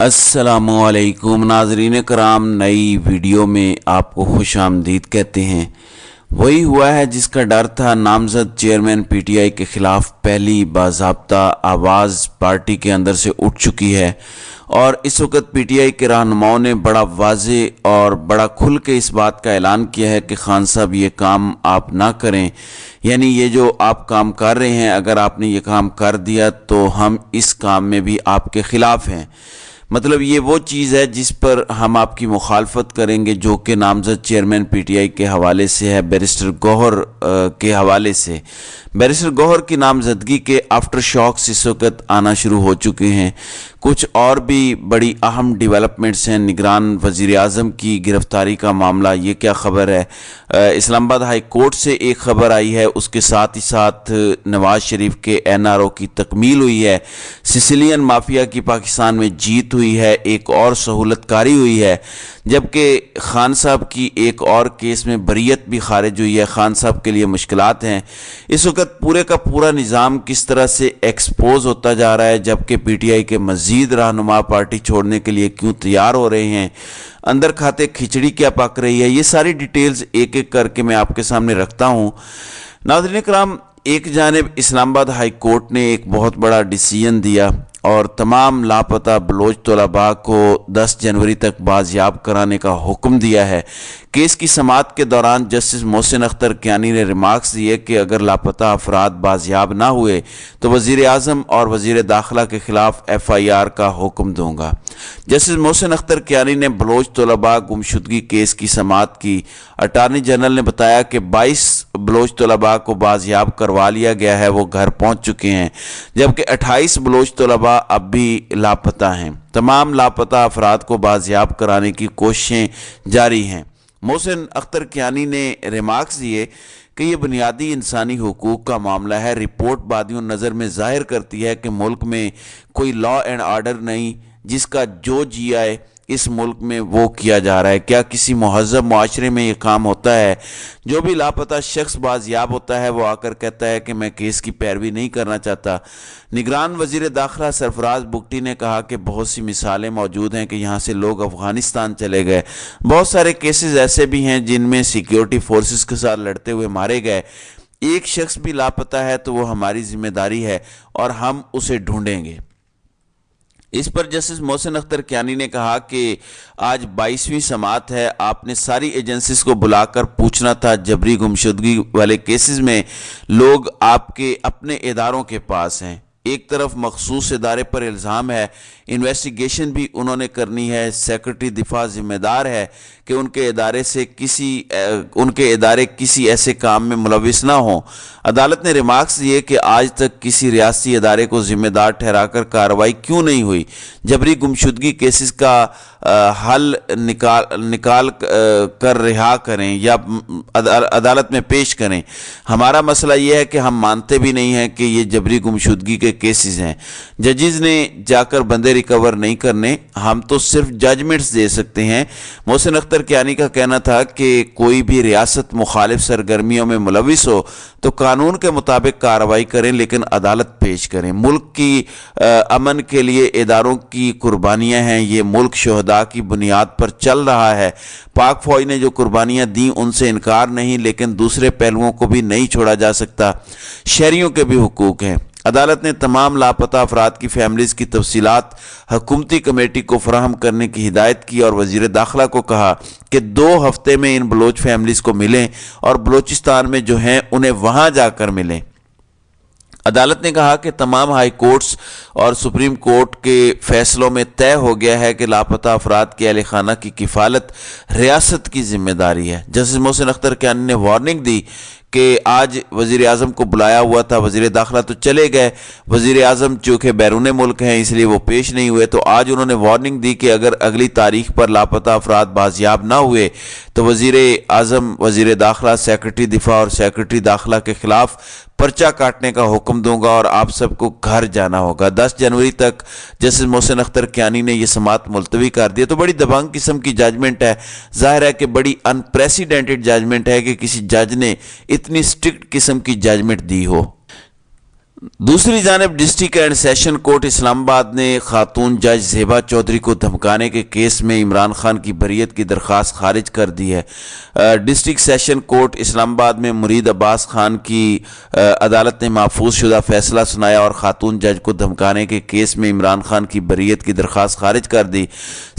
अस्सलामुअलैकुम नाजरीन कराम, नई वीडियो में आपको खुश आमदीद कहते हैं। वही हुआ है जिसका डर था। नामजद चेयरमैन पीटीआई के खिलाफ पहली बाज़ाब्ता आवाज़ पार्टी के अंदर से उठ चुकी है और इस वक्त पीटीआई के रहनुमाओं ने बड़ा वाज़े और बड़ा खुल के इस बात का ऐलान किया है कि खान साहब ये काम आप ना करें, यानी ये जो आप काम कर रहे हैं, अगर आपने ये काम कर दिया तो हम इस काम में भी आपके ख़िलाफ़ हैं। मतलब ये वो चीज़ है जिस पर हम आपकी मुखालफत करेंगे, जो कि नामजद चेयरमैन पीटीआई के हवाले से है, बैरिस्टर गौहर के हवाले से। बैरिस्टर गौहर की नामजदगी के आफ्टर शॉक्स इस वक्त आना शुरू हो चुके हैं। कुछ और भी बड़ी अहम डेवलपमेंट्स हैं। निगरान वज़ीर आज़म की गिरफ़्तारी का मामला, ये क्या ख़बर है। इस्लामाबाद हाई कोर्ट से एक ख़बर आई है, उसके साथ ही साथ नवाज़ शरीफ के NRO की तकमील हुई है। सिसिलियन माफिया की पाकिस्तान में जीत हुई है, एक और सहूलतकारी हुई है, जबकि खान साहब की एक और केस में बरीयत भी खारिज हुई है। खान साहब के लिए मुश्किलात हैं। इस वक्त पूरे का पूरा निज़ाम किस तरह से एक्सपोज होता जा रहा है, जबकि पीटीआई के मज़ीद रहनुमा पार्टी छोड़ने के लिए क्यों तैयार हो रहे हैं, अंदर खाते खिचड़ी क्या पक रही है, ये सारी डिटेल्स एक एक करके मैं आपके सामने रखता हूँ। नाज़रीन कराम, एक जानिब इस्लामाबाद हाई कोर्ट ने एक बहुत बड़ा डिसीजन दिया और तमाम लापता बलोच तलबा को 10 जनवरी तक बाजियाब कराने का हुक्म दिया है। केस की समाअत के दौरान जस्टिस मोहसिन अख्तर कियानी ने रिमार्क्स दिए कि अगर लापता अफराद बाजियाब ना हुए तो वज़ीर आज़म और वज़ीर दाखिला के खिलाफ FIR का हुक्म दूंगा। जस्टिस मोहसिन अख्तर कियानी ने बलोच तलबा गुमशुदगी केस की समाअत की। अटारनी जनरल ने बताया कि 22 बलोच तलबा को बाजियाब करवा लिया गया है, वो घर पहुँच चुके हैं, जबकि 28 बलोच तलबा अब भी लापता हैं। तमाम लापता अफराद को बाजियाब कराने की कोशिशें जारी हैं। मोहसिन अख्तर कियानी ने रिमार्क्स दिए कि ये बुनियादी इंसानी हुकूक का मामला है। रिपोर्ट बादियों नज़र में ज़ाहिर करती है कि मुल्क में कोई लॉ एंड आर्डर नहीं, जिसका जो जी आए इस मुल्क में वो किया जा रहा है। क्या किसी महज़ब मुआशरे में ये काम होता है? जो भी लापता शख्स बाजियाब होता है वो आकर कहता है कि मैं केस की पैरवी नहीं करना चाहता। निगरान वज़ीर दाखिला सरफराज बुगटी ने कहा कि बहुत सी मिसालें मौजूद हैं कि यहाँ से लोग अफ़गानिस्तान चले गए। बहुत सारे केसेस ऐसे भी हैं जिनमें सिक्योरिटी फोर्सेस के साथ लड़ते हुए मारे गए। एक शख्स भी लापता है तो वो हमारी जिम्मेदारी है और हम उसे ढूंढेंगे। इस पर जस्टिस मोहसिन अख्तर कियानी ने कहा कि आज 22वीं समाअत है, आपने सारी एजेंसीज को बुलाकर पूछना था। जबरी गुमशुदगी वाले केसेस में लोग आपके अपने इदारों के पास हैं। एक तरफ मखसूस इदारे पर इल्ज़ाम है, इन्वेस्टिगेशन भी उन्होंने करनी है। सेक्रेटरी दिफा जिम्मेदार है कि उनके इदारे किसी ऐसे काम में मुलविस ना हों। अदालत ने रिमार्क्स दिए कि आज तक किसी रियासती इदारे को जिम्मेदार ठहराकर कार्रवाई क्यों नहीं हुई। जबरी गुमशुदगी केसेस का हल निकाल कर रिहा करें या अदालत में पेश करें। हमारा मसला यह है कि हम मानते भी नहीं हैं कि ये जबरी गुमशुदगी के केसेस हैं। जजेस ने जाकर बंदे रिकवर नहीं करने, हम तो सिर्फ जजमेंट्स दे सकते हैं। मोहसिन अख्तर कियानी का कहना था कि कोई भी रियासत मुखालिफ सरगर्मियों में मुलविस हो तो कानून के मुताबिक कार्रवाई करें, लेकिन अदालत पेश करें। मुल्क की अमन के लिए इदारों की कुर्बानियाँ हैं, ये मुल्क शहदा की बुनियाद पर चल रहा है। पाक फौज ने जो कुर्बानियाँ दी उनसे इनकार नहीं, लेकिन दूसरे पहलुओं को भी नहीं छोड़ा जा सकता। शहरियों के भी हुकूक हैं। अदालत ने तमाम लापता अफराद की फैमिलीज़ की तफसीलात हुकूमती कमेटी को फराहम करने की हिदायत की और वज़ीर दाखिला को कहा कि 2 हफ्ते में इन बलोच फैमिलीज़ को मिलें और बलोचिस्तान में जो हैं उन्हें वहाँ जाकर मिलें। अदालत ने कहा कि तमाम हाई कोर्ट्स और सुप्रीम कोर्ट के फैसलों में तय हो गया है कि लापता अफराद के अहल खाना की किफ़ालत रियासत की जिम्मेदारी है। जस्टिस मोहसिन अख्तर कियानी ने वार्निंग दी कि आज वज़ीर आज़म को बुलाया हुआ था, वज़ीर दाखिला तो चले गए, वज़ीर आज़म चूँकि बैरून मुल्क हैं इसलिए वो पेश नहीं हुए, तो आज उन्होंने वार्निंग दी कि अगर अगली तारीख पर लापता अफराद बाजियाब ना हुए तो वज़ीर आज़म, वज़ीर दाखिला, सेक्रेटरी दिफा और सेक्रेटरी दाखिला के खिलाफ पर्चा काटने का हुक्म दूंगा और आप सबको घर जाना होगा। 10 जनवरी तक जस्टिस मोहसिन अख्तर कियानी ने यह समाअत मुलतवी कर दी। तो बड़ी दबंग किस्म की जजमेंट है। जाहिर है कि बड़ी अनप्रेसिडेंटेड जजमेंट है कि किसी जज ने इतनी स्ट्रिक्ट किस्म की जजमेंट दी हो। दूसरी जानब district and session court Islamabad ने खातून जज ज़ेबा चौधरी को धमकाने के केस में इमरान खान की बरीयत की दरख्वास्त खारिज कर दी है। डिस्ट्रिक्ट सेशन कोर्ट इस्लामाबाद में मुरीद अब्बास खान की अदालत ने महफूज शुदा फैसला सुनाया और खातून जज को धमकाने के केस में इमरान खान की बरीयत की दरख्वास्त खारिज कर दी।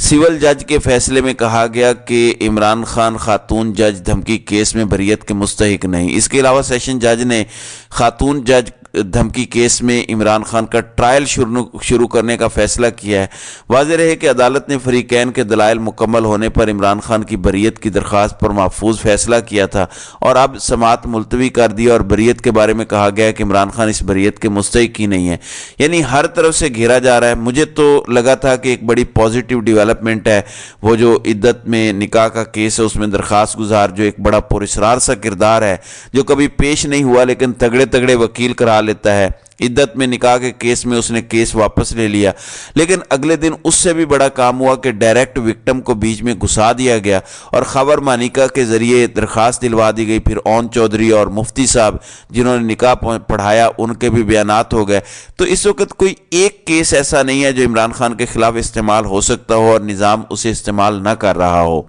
सिविल जज के फैसले में कहा गया कि इमरान खान खातून जज धमकी केस में बरीयत के मुस्तहिक नहीं। इसके अलावा सेशन जज ने खातून जज धमकी केस में इमरान खान का ट्रायल शुरू करने का फैसला किया है। वाज़ेह रहे कि अदालत ने फरीकैन के दलाइल मुकम्मल होने पर इमरान खान की बरीयत की दरख्वास्त पर महफूज फैसला किया था और अब समाअत मुलतवी कर दी और बरीयत के बारे में कहा गया कि इमरान खान इस बरीयत के मुस्तहिक ही नहीं है। यानी हर तरफ से घेरा जा रहा है। मुझे तो लगा था कि एक बड़ी पॉजिटिव डेवलपमेंट है, वो जो इद्दत में निकाह का केस है उसमें दरख्वास्त गुजार जो एक बड़ा पुरस्कार सा किरदार है जो कभी पेश नहीं हुआ लेकिन तगड़े तगड़े वकील करा लेता है, इद्दत में निकाह के केस में उसने केस वापस ले लिया। लेकिन अगले दिन उससे भी बड़ा काम हुआ कि डायरेक्ट विक्टिम को बीच में घुसा दिया गया और खबर मानिका के जरिए दरख्वास्त दिलवा दी गई। फिर ओन चौधरी और मुफ्ती साहब जिन्होंने निकाह पढ़ाया उनके भी बयानात हो गए। तो इस वक्त कोई एक केस ऐसा नहीं है जो इमरान खान के खिलाफ इस्तेमाल हो सकता हो और निज़ाम उसे इस्तेमाल न कर रहा हो।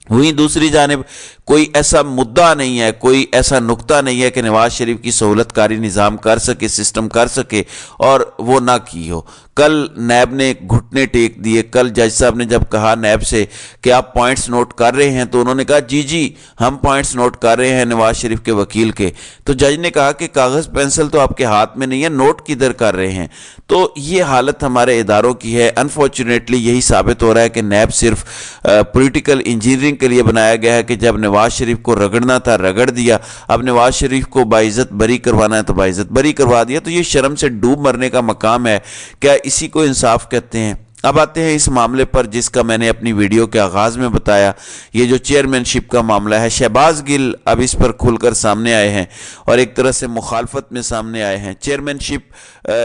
वहीं दूसरी जानिब कोई ऐसा मुद्दा नहीं है, कोई ऐसा नुक्ता नहीं है कि नवाज शरीफ की सहूलतकारी निज़ाम कर सके, सिस्टम कर सके और वो ना की हो। कल नैब ने घुटने टेक दिए। कल जज साहब ने जब कहा नैब से कि आप पॉइंट्स नोट कर रहे हैं तो उन्होंने कहा जी जी हम पॉइंट्स नोट कर रहे हैं नवाज शरीफ के वकील के। तो जज ने कहा कि कागज़ पेंसिल तो आपके हाथ में नहीं है, नोट किधर कर रहे हैं। तो ये हालत हमारे इदारों की है। अनफॉर्चुनेटली यही साबित हो रहा है कि नैब सिर्फ पॉलिटिकल इंजीनियरिंग के लिए बनाया गया है कि जब नवाज शरीफ को रगड़ना था रगड़ दिया, अब नवाज शरीफ को बाइज्जत बरी करवाना है तो बाइज्जत बरी करवा दिया। तो ये शर्म से डूब मरने का मकाम है। क्या इसी को इंसाफ कहते हैं? अब आते हैं इस मामले पर जिसका मैंने अपनी वीडियो के आगाज़ में बताया, ये जो चेयरमैनशिप का मामला है। शहबाज गिल अब इस पर खुलकर सामने आए हैं और एक तरह से मुखालफत में सामने आए हैं। चेयरमैनशिप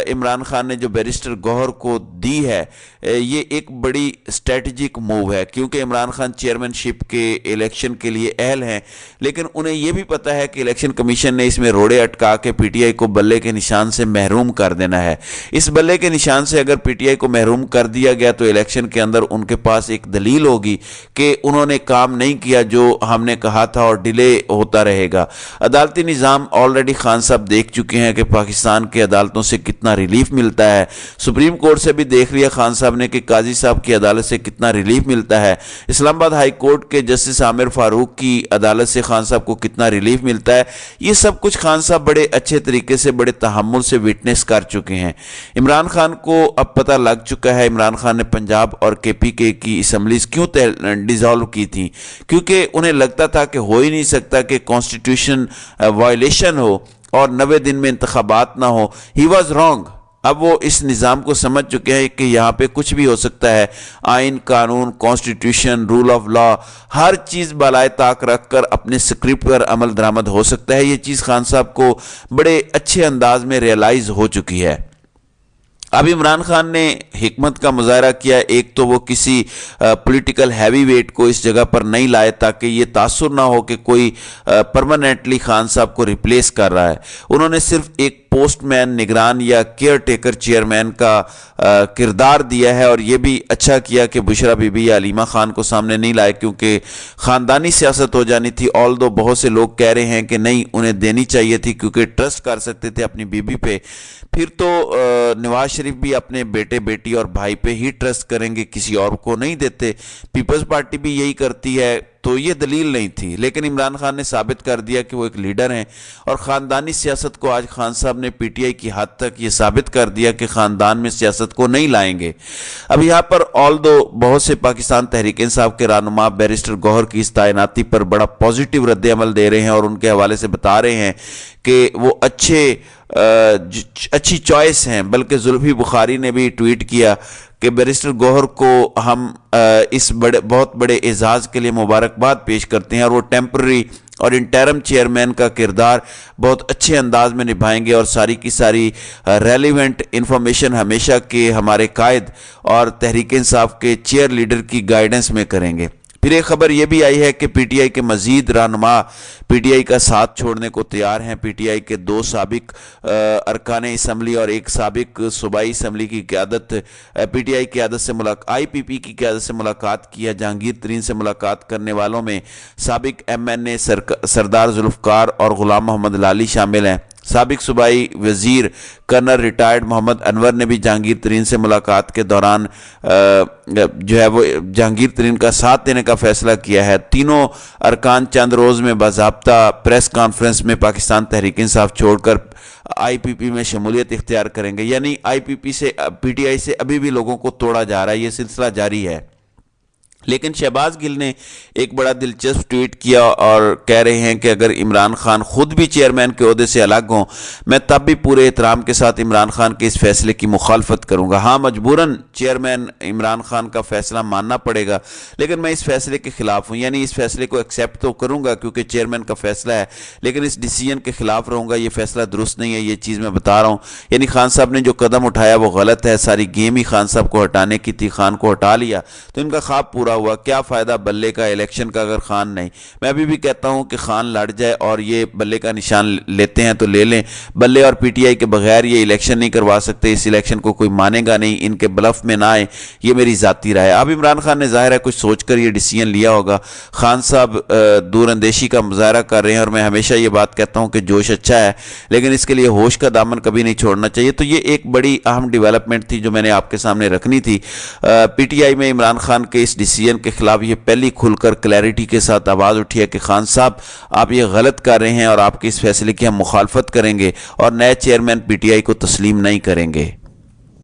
इमरान खान ने जो बैरिस्टर गौहर को दी है ये एक बड़ी स्ट्रेटजिक मूव है क्योंकि इमरान खान चेयरमैनशिप के इलेक्शन के लिए अहल हैं, लेकिन उन्हें यह भी पता है कि इलेक्शन कमीशन ने इसमें रोड़े अटका के पीटीआई को बल्ले के निशान से महरूम कर देना है। इस बल्ले के निशान से अगर पीटीआई को महरूम कर दिया गया तो इलेक्शन के अंदर उनके पास एक दलील होगी कि उन्होंने काम नहीं किया जो हमने कहा था और डिले होता रहेगा। अदालती निज़ाम ऑलरेडी खान साहब देख चुके हैं कि पाकिस्तान की अदालतों से कितना रिलीफ मिलता है। सुप्रीम कोर्ट से भी देख लिया खान साहब ने कि काजी साहब की अदालत से कितना रिलीफ मिलता है। इस्लामाबाद हाई कोर्ट के जस्टिस आमिर फारूक की अदालत से खान साहब को कितना रिलीफ मिलता है। ये सब कुछ खान साहब बड़े अच्छे तरीके से बड़े तहम्मुल से विटनेस कर चुके हैं। इमरान खान को अब पता लग चुका है इमरान खान ने पंजाब और केपीके की असम्बलीज क्यों डिसॉल्व की थी, क्योंकि उन्हें लगता था कि हो ही नहीं सकता कि कॉन्स्टिट्यूशन वायलेशन हो और 90 दिन में इंतखाबात ना हो। He was wrong. अब वो इस निज़ाम को समझ चुके हैं कि यहाँ पे कुछ भी हो सकता है। आइन, कानून, कॉन्स्टिट्यूशन, रूल ऑफ लॉ, हर चीज़ बालाए ताक रख कर अपने स्क्रिप्ट पर अमल दरामद हो सकता है। ये चीज़ खान साहब को बड़े अच्छे अंदाज में रियलाइज़ हो चुकी है। अब इमरान खान ने हिकमत का मुजाहरा किया। एक तो वो किसी पॉलिटिकल हैवी वेट को इस जगह पर नहीं लाए ताकि ये तासुर ना हो कि कोई परमानेंटली खान साहब को रिप्लेस कर रहा है। उन्होंने सिर्फ एक पोस्टमैन, निगरान या केयर टेकर चेयरमैन का किरदार दिया है और ये भी अच्छा किया कि बुशरा बीबी या अलीमा खान को सामने नहीं लाए क्योंकि ख़ानदानी सियासत हो जानी थी। ऑल्दो बहुत से लोग कह रहे हैं कि नहीं उन्हें देनी चाहिए थी क्योंकि ट्रस्ट कर सकते थे अपनी बीबी पे। फिर तो नवाज शरीफ भी अपने बेटे बेटी और भाई पे ही ट्रस्ट करेंगे, किसी और को नहीं देते। पीपल्स पार्टी भी यही करती है। तो ये दलील नहीं थी, लेकिन इमरान खान ने साबित कर दिया कि वो एक लीडर हैं और ख़ानदानी सियासत को आज खान साहब ने पीटीआई की हद तक ये साबित कर दिया कि ख़ानदान में सियासत को नहीं लाएंगे। अब यहाँ पर ऑल्दो बहुत से पाकिस्तान तहरीक इंसाफ के रहनुमा बैरिस्टर गौहर की इस तैनाती पर बड़ा पॉजिटिव रद्द अमल दे रहे हैं और उनके हवाले से बता रहे हैं कि वो अच्छी चॉइस हैं। बल्कि जुल्फी बुखारी ने भी ट्वीट किया कि बैरिस्टर गौहर को हम इस बहुत बड़े एजाज़ के लिए मुबारकबाद पेश करते हैं और वो टेम्पररी और इंटरम चेयरमैन का किरदार बहुत अच्छे अंदाज में निभाएंगे और सारी की सारी रेलिवेंट इंफॉर्मेशन हमेशा के हमारे कायद और तहरीक इंसाफ के चेयर लीडर की गाइडेंस में करेंगे। پھر ایک خبر یہ بھی آئی ہے کہ پی ٹی آئی کے مزید رہنما پی ٹی آئی کا ساتھ چھوڑنے کو تیار ہیں۔ پی ٹی آئی کے 2 سابق ارکان اسمبلی اور ایک سابق صوبائی اسمبلی کی قیادت پی ٹی آئی کی قیادت سے آئی پی پی کی قیادت سے ملاقات کی ہے۔ جہانگیر ترین سے ملاقات کرنے والوں میں سابق ایم این اے سردار ذوالفقار اور غلام محمد لالی شامل ہیں۔ سابق صوبائی وزیر کرنل ریٹائرڈ محمد انور نے بھی جہانگیر ترین سے ملاقات کے دوران وہ جہانگیر ترین کا ساتھ دینے کا فیصلہ کیا ہے۔ تینوں ارکان چند روز میں باضابطہ پریس کانفرنس میں پاکستان تحریک انصاف چھوڑ کر آئی پی پی میں شمولیت اختیار کریں گے، یعنی آئی پی پی سے پی ٹی آئی سے ابھی بھی لوگوں کو توڑا جا رہا ہے، یہ سلسلہ جاری ہے۔ لیکن شہباز گل نے ایک بڑا دلچسپ ٹویٹ کیا اور کہہ رہے ہیں کہ اگر عمران خان خود بھی چیئرمین کے عہدے سے الگ ہوں، میں تب بھی پورے احترام کے ساتھ عمران خان کے اس فیصلے کی مخالفت کروں گا۔ ہاں، مجبوراً چیئرمین عمران خان کا فیصلہ ماننا پڑے گا، لیکن میں اس فیصلے کے خلاف ہوں، یعنی اس فیصلے کو ایکسیپٹ تو کروں گا کیونکہ چیئرمین کا فیصلہ ہے، لیکن اس ڈیسیژن کے خلاف رہوں گا۔ یہ فیصلہ درست نہیں ہے، یہ چیز میں بتا رہا ہوں۔ یعنی خان صاحب نے جو قدم اٹھایا وہ غلط ہے، ساری گیم ہی خان صاحب کو ہٹانے کی تھی، خان کو ہٹا لیا تو ان کا خواب پورا ہوا۔ کیا فائدہ بلے کا الیکشن کا اگر خان نہیں؟ میں ابھی بھی کہتا ہوں کہ خان لڑ جائے اور یہ بلے کا نشان لیتے ہیں تو لے لیں، بلے اور پی ٹی آئی کے بغیر یہ الیکشن نہیں کروا سکتے، اس الیکشن کو کوئی مانے گا نہیں، ان کے بلف میں نہ آئے، یہ میری ذاتی رائے ہے۔ اب عمران خان نے ظاہر ہے کچھ سوچ کر یہ ڈیسیژن لیا ہوگا۔ خان صاحب دور اندیشی کا مظاہرہ کر رہے ہیں اور میں ہمیشہ یہ بات کہتا ہوں کہ جوش اچھا ہے لیکن اس کے لیے ہوش کا دامن کبھی نہیں چھوڑنا چاہیے۔ تو یہ ایک بڑی اہم ڈیولپمنٹ تھی جو میں نے آپ کے سامنے رکھنی تھی۔ پی ٹی آئی میں عمران خان کے اس ڈیسیژن کے خلاف یہ پہلی کھل کر کلیئرٹی کے ساتھ آواز اٹھی ہے کہ خان صاحب آپ یہ غلط کر رہے ہیں اور آپ کے اس فیصلے کی ہم مخالفت کریں گے اور نئے چیئرمین پی ٹی آئی کو تسلیم نہیں کریں گے۔